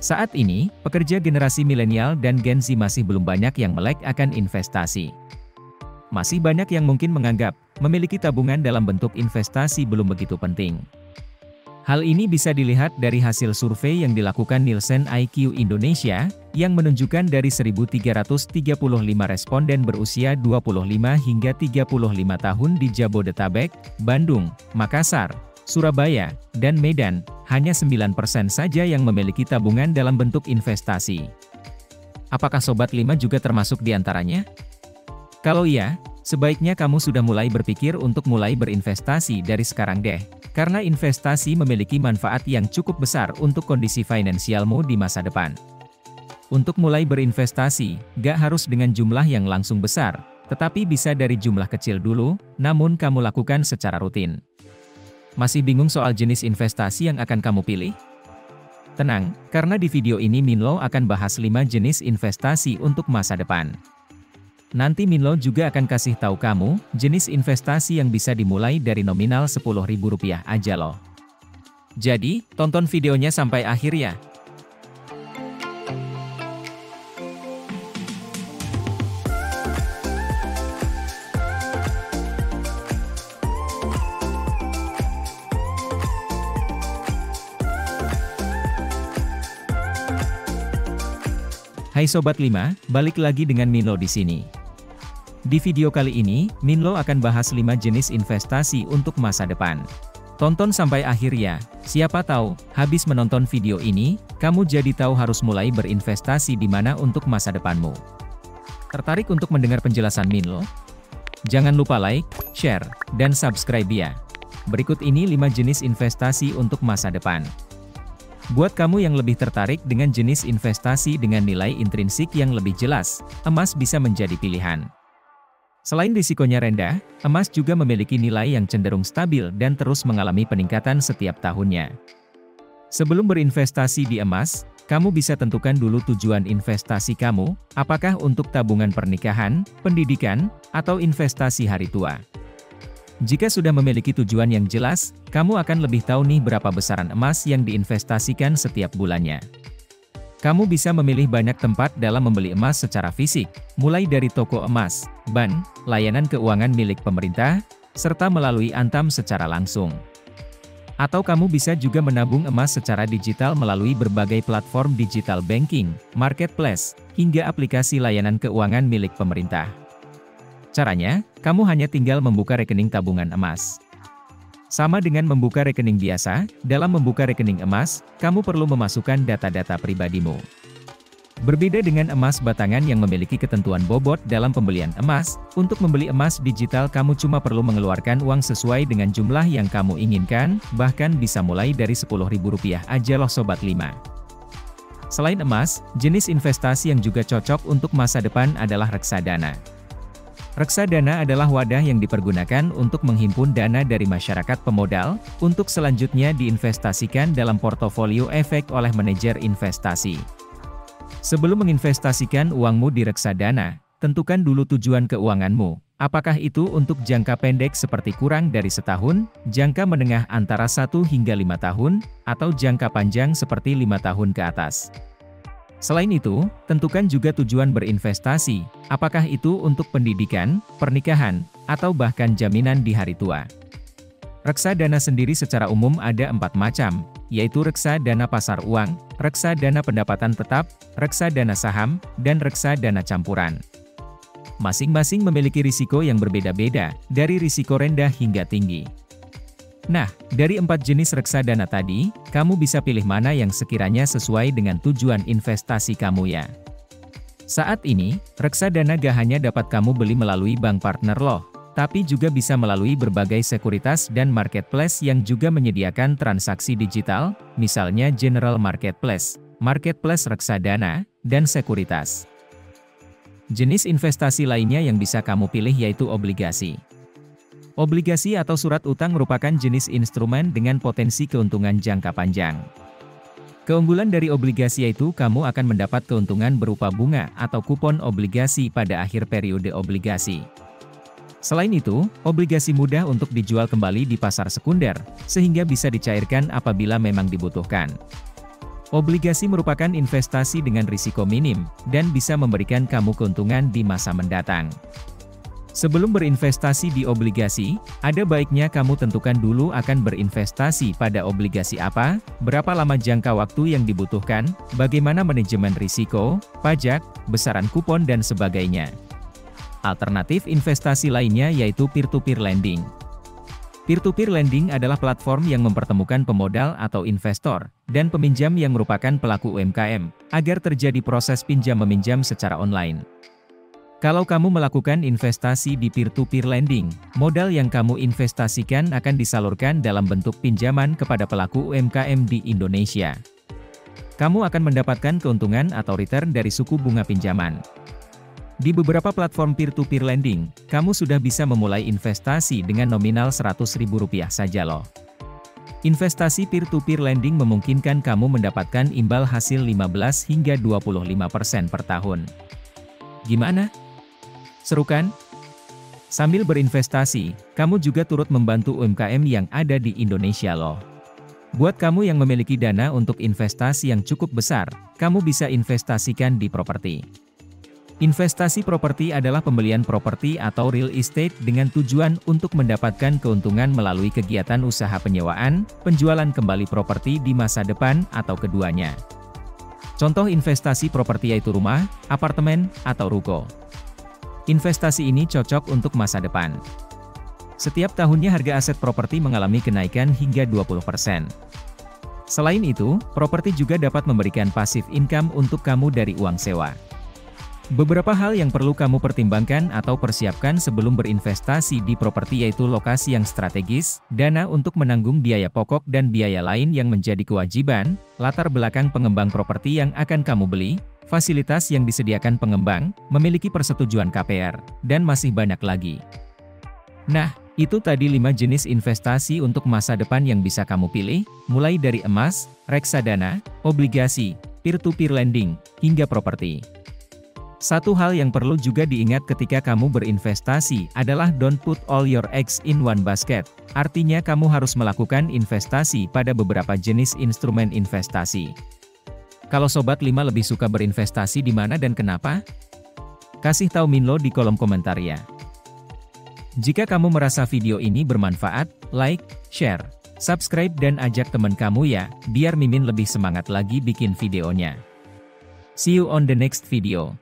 Saat ini, pekerja generasi milenial dan Gen Z masih belum banyak yang melek akan investasi. Masih banyak yang mungkin menganggap, memiliki tabungan dalam bentuk investasi belum begitu penting. Hal ini bisa dilihat dari hasil survei yang dilakukan Nielsen IQ Indonesia, yang menunjukkan dari 1.335 responden berusia 25 hingga 35 tahun di Jabodetabek, Bandung, Makassar, Surabaya, dan Medan, hanya 9% saja yang memiliki tabungan dalam bentuk investasi. Apakah Sobat 5 juga termasuk di antaranya? Kalau iya, sebaiknya kamu sudah mulai berpikir untuk mulai berinvestasi dari sekarang deh, karena investasi memiliki manfaat yang cukup besar untuk kondisi finansialmu di masa depan. Untuk mulai berinvestasi, gak harus dengan jumlah yang langsung besar, tetapi bisa dari jumlah kecil dulu, namun kamu lakukan secara rutin. Masih bingung soal jenis investasi yang akan kamu pilih? Tenang, karena di video ini Minlo akan bahas 5 jenis investasi untuk masa depan. Nanti Minlo juga akan kasih tahu kamu, jenis investasi yang bisa dimulai dari nominal Rp10.000 aja loh. Jadi, tonton videonya sampai akhir ya. Hai Sobat 5, balik lagi dengan Minlo di sini. Di video kali ini, Minlo akan bahas 5 jenis investasi untuk masa depan. Tonton sampai akhir ya, siapa tahu, habis menonton video ini, kamu jadi tahu harus mulai berinvestasi di mana untuk masa depanmu. Tertarik untuk mendengar penjelasan Minlo? Jangan lupa like, share, dan subscribe ya. Berikut ini 5 jenis investasi untuk masa depan. Buat kamu yang lebih tertarik dengan jenis investasi dengan nilai intrinsik yang lebih jelas, emas bisa menjadi pilihan. Selain risikonya rendah, emas juga memiliki nilai yang cenderung stabil dan terus mengalami peningkatan setiap tahunnya. Sebelum berinvestasi di emas, kamu bisa tentukan dulu tujuan investasi kamu, apakah untuk tabungan pernikahan, pendidikan, atau investasi hari tua. Jika sudah memiliki tujuan yang jelas, kamu akan lebih tahu nih berapa besaran emas yang diinvestasikan setiap bulannya. Kamu bisa memilih banyak tempat dalam membeli emas secara fisik, mulai dari toko emas, bank, layanan keuangan milik pemerintah, serta melalui Antam secara langsung. Atau kamu bisa juga menabung emas secara digital melalui berbagai platform digital banking, marketplace, hingga aplikasi layanan keuangan milik pemerintah. Caranya, kamu hanya tinggal membuka rekening tabungan emas. Sama dengan membuka rekening biasa, dalam membuka rekening emas, kamu perlu memasukkan data-data pribadimu. Berbeda dengan emas batangan yang memiliki ketentuan bobot dalam pembelian emas, untuk membeli emas digital kamu cuma perlu mengeluarkan uang sesuai dengan jumlah yang kamu inginkan, bahkan bisa mulai dari Rp10.000 aja loh Sobat 5. Selain emas, jenis investasi yang juga cocok untuk masa depan adalah reksadana. Reksadana adalah wadah yang dipergunakan untuk menghimpun dana dari masyarakat pemodal, untuk selanjutnya diinvestasikan dalam portofolio efek oleh manajer investasi. Sebelum menginvestasikan uangmu di reksadana, tentukan dulu tujuan keuanganmu, apakah itu untuk jangka pendek seperti kurang dari setahun, jangka menengah antara 1 hingga 5 tahun, atau jangka panjang seperti 5 tahun ke atas. Selain itu, tentukan juga tujuan berinvestasi, apakah itu untuk pendidikan, pernikahan, atau bahkan jaminan di hari tua. Reksadana sendiri secara umum ada 4 macam, yaitu reksadana pasar uang, reksadana pendapatan tetap, reksadana saham, dan reksadana campuran. Masing-masing memiliki risiko yang berbeda-beda, dari risiko rendah hingga tinggi. Nah, dari 4 jenis reksadana tadi, kamu bisa pilih mana yang sekiranya sesuai dengan tujuan investasi kamu ya. Saat ini, reksadana gak hanya dapat kamu beli melalui bank partner loh, tapi juga bisa melalui berbagai sekuritas dan marketplace yang juga menyediakan transaksi digital, misalnya General Marketplace, marketplace reksadana, dan sekuritas. Jenis investasi lainnya yang bisa kamu pilih yaitu obligasi. Obligasi atau surat utang merupakan jenis instrumen dengan potensi keuntungan jangka panjang. Keunggulan dari obligasi yaitu kamu akan mendapat keuntungan berupa bunga atau kupon obligasi pada akhir periode obligasi. Selain itu, obligasi mudah untuk dijual kembali di pasar sekunder, sehingga bisa dicairkan apabila memang dibutuhkan. Obligasi merupakan investasi dengan risiko minim, dan bisa memberikan kamu keuntungan di masa mendatang. Sebelum berinvestasi di obligasi, ada baiknya kamu tentukan dulu akan berinvestasi pada obligasi apa, berapa lama jangka waktu yang dibutuhkan, bagaimana manajemen risiko, pajak, besaran kupon dan sebagainya. Alternatif investasi lainnya yaitu peer-to-peer lending. Peer-to-peer lending adalah platform yang mempertemukan pemodal atau investor, dan peminjam yang merupakan pelaku UMKM, agar terjadi proses pinjam-meminjam secara online. Kalau kamu melakukan investasi di peer-to-peer lending, modal yang kamu investasikan akan disalurkan dalam bentuk pinjaman kepada pelaku UMKM di Indonesia. Kamu akan mendapatkan keuntungan atau return dari suku bunga pinjaman. Di beberapa platform peer-to-peer lending, kamu sudah bisa memulai investasi dengan nominal Rp100.000 saja loh. Investasi peer-to-peer lending memungkinkan kamu mendapatkan imbal hasil 15 hingga 25% per tahun. Gimana? Seru kan? Sambil berinvestasi, kamu juga turut membantu UMKM yang ada di Indonesia loh. Buat kamu yang memiliki dana untuk investasi yang cukup besar, kamu bisa investasikan di properti. Investasi properti adalah pembelian properti atau real estate dengan tujuan untuk mendapatkan keuntungan melalui kegiatan usaha penyewaan, penjualan kembali properti di masa depan, atau keduanya. Contoh investasi properti yaitu rumah, apartemen, atau ruko. Investasi ini cocok untuk masa depan. Setiap tahunnya harga aset properti mengalami kenaikan hingga 20%. Selain itu, properti juga dapat memberikan passive income untuk kamu dari uang sewa. Beberapa hal yang perlu kamu pertimbangkan atau persiapkan sebelum berinvestasi di properti yaitu lokasi yang strategis, dana untuk menanggung biaya pokok dan biaya lain yang menjadi kewajiban, latar belakang pengembang properti yang akan kamu beli, fasilitas yang disediakan pengembang, memiliki persetujuan KPR, dan masih banyak lagi. Nah, itu tadi 5 jenis investasi untuk masa depan yang bisa kamu pilih, mulai dari emas, reksadana, obligasi, peer-to-peer lending, hingga properti. Satu hal yang perlu juga diingat ketika kamu berinvestasi adalah don't put all your eggs in one basket. Artinya kamu harus melakukan investasi pada beberapa jenis instrumen investasi. Kalau Sobat 5 lebih suka berinvestasi di mana dan kenapa? Kasih tahu Minlo di kolom komentar ya. Jika kamu merasa video ini bermanfaat, like, share, subscribe dan ajak teman kamu ya, biar Mimin lebih semangat lagi bikin videonya. See you on the next video.